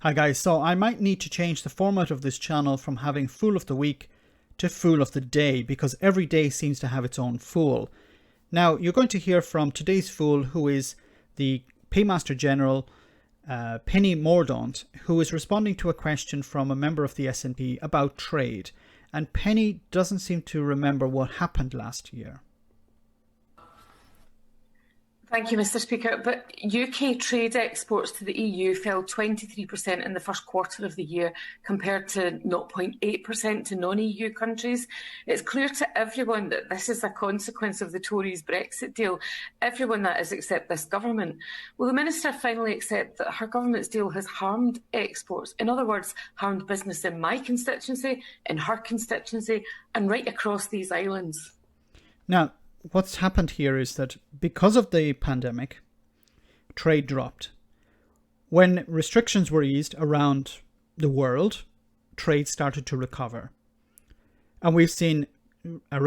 Hi guys, so I might need to change the format of this channel from having Fool of the Week to Fool of the Day, because every day seems to have its own fool. Now, you're going to hear from today's fool, who is the Paymaster General, Penny Mordaunt, who is responding to a question from a member of the SNP about trade. And Penny doesn't seem to remember what happened last year. Thank you, Mr. Speaker. But UK trade exports to the EU fell 23% in the first quarter of the year, compared to 0.8% to non-EU countries. It's clear to everyone that this is a consequence of the Tories' Brexit deal. Everyone, that is, except this government. Will the Minister finally accept that her government's deal has harmed exports? In other words, harmed business in my constituency, in her constituency, and right across these islands? Now, what's happened here is that because of the pandemic, trade dropped. When restrictions were eased around the world, trade started to recover. And we've seen a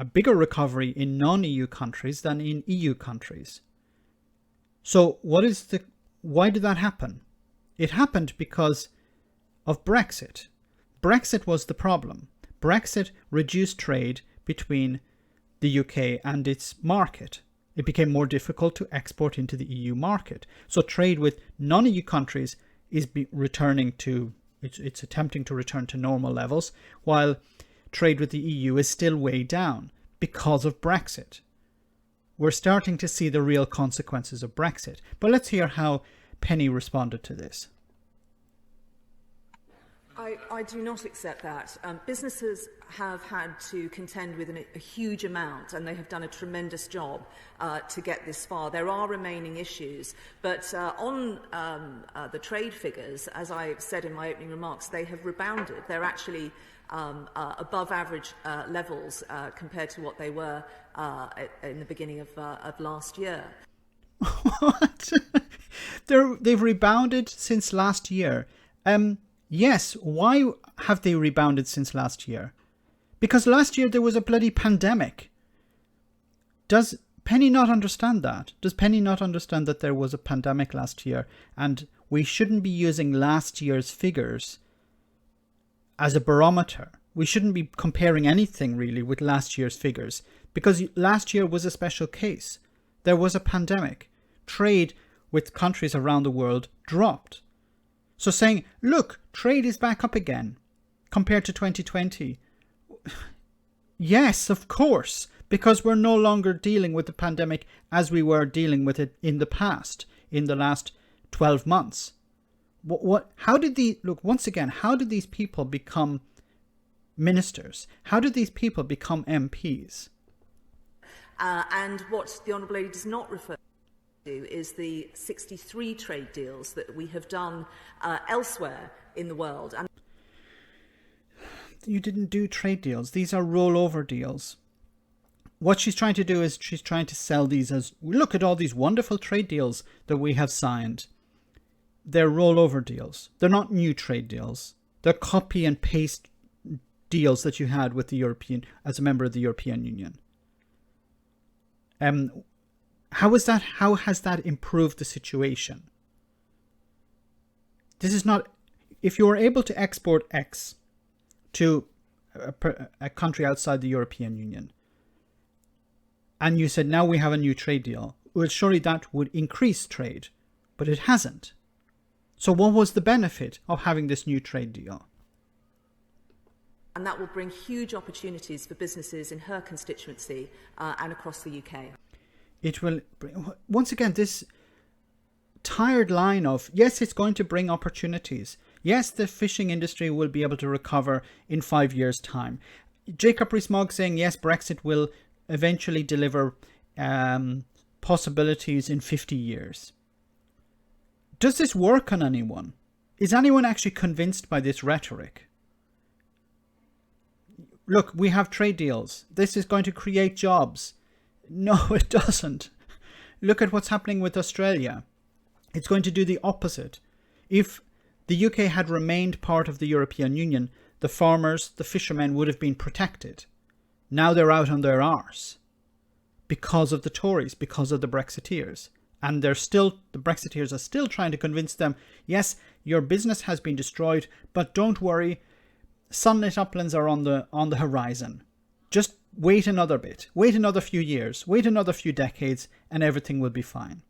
bigger recovery in non-EU countries than in EU countries. So why did that happen? It happened because of Brexit. Brexit was the problem. Brexit reduced trade between the UK and its market. It became more difficult to export into the EU market. So trade with non-EU countries is returning to, it's attempting to return to normal levels, while trade with the EU is still way down because of Brexit. We're starting to see the real consequences of Brexit. But let's hear how Penny responded to this. I do not accept that. Businesses have had to contend with a huge amount, and they have done a tremendous job to get this far. There are remaining issues, but on the trade figures, as I said in my opening remarks, they have rebounded. They're actually above average levels compared to what they were in the beginning of last year. What? They've rebounded since last year. Yes, why have they rebounded since last year? Because last year there was a bloody pandemic. Does Penny not understand that? Does Penny not understand that there was a pandemic last year and we shouldn't be using last year's figures as a barometer? We shouldn't be comparing anything really with last year's figures, because last year was a special case. There was a pandemic. Trade with countries around the world dropped. So saying, look, trade is back up again compared to 2020. Yes, of course, because we're no longer dealing with the pandemic as we were dealing with it in the past, in the last 12 months. How did these people become ministers? How did these people become MPs? And what the Honourable Lady does not refer is the 63 trade deals that we have done elsewhere in the world. And you didn't do trade deals. These are rollover deals. What she's trying to do is she's trying to sell these as, look at all these wonderful trade deals that we have signed. They're rollover deals. They're not new trade deals. They're copy and paste deals that you had with the European, as a member of the European Union. How has that improved the situation? This is not, if you are able to export X to a country outside the European Union, and you said, now we have a new trade deal, well, surely that would increase trade, but it hasn't. So what was the benefit of having this new trade deal? And that will bring huge opportunities for businesses in her constituency and across the UK. It will, once again, this tired line of, yes, it's going to bring opportunities. Yes, the fishing industry will be able to recover in 5 years' time. Jacob Rees-Mogg saying, yes, Brexit will eventually deliver possibilities in 50 years. Does this work on anyone? Is anyone actually convinced by this rhetoric? Look, we have trade deals. This is going to create jobs. No, it doesn't. Look at what's happening with Australia. It's going to do the opposite. If the UK had remained part of the European Union, the farmers, the fishermen would have been protected. Now they're out on their arse because of the Tories, because of the Brexiteers. And the Brexiteers are still trying to convince them, yes, your business has been destroyed, but don't worry, sunlit uplands are on the horizon. Just wait another bit, wait another few years, wait another few decades, and everything will be fine.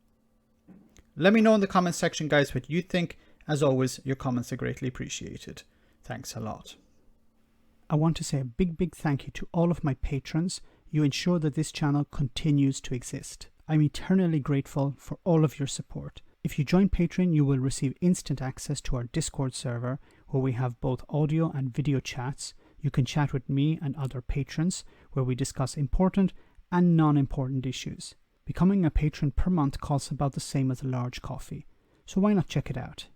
Let me know in the comments section, guys, what you think. As always, your comments are greatly appreciated. Thanks a lot. I want to say a big thank you to all of my patrons. You ensure that this channel continues to exist. I'm eternally grateful for all of your support. If you join Patreon, you will receive instant access to our Discord server, where we have both audio and video chats. You can chat with me and other patrons, where we discuss important and non-important issues. Becoming a patron per month costs about the same as a large coffee, so why not check it out?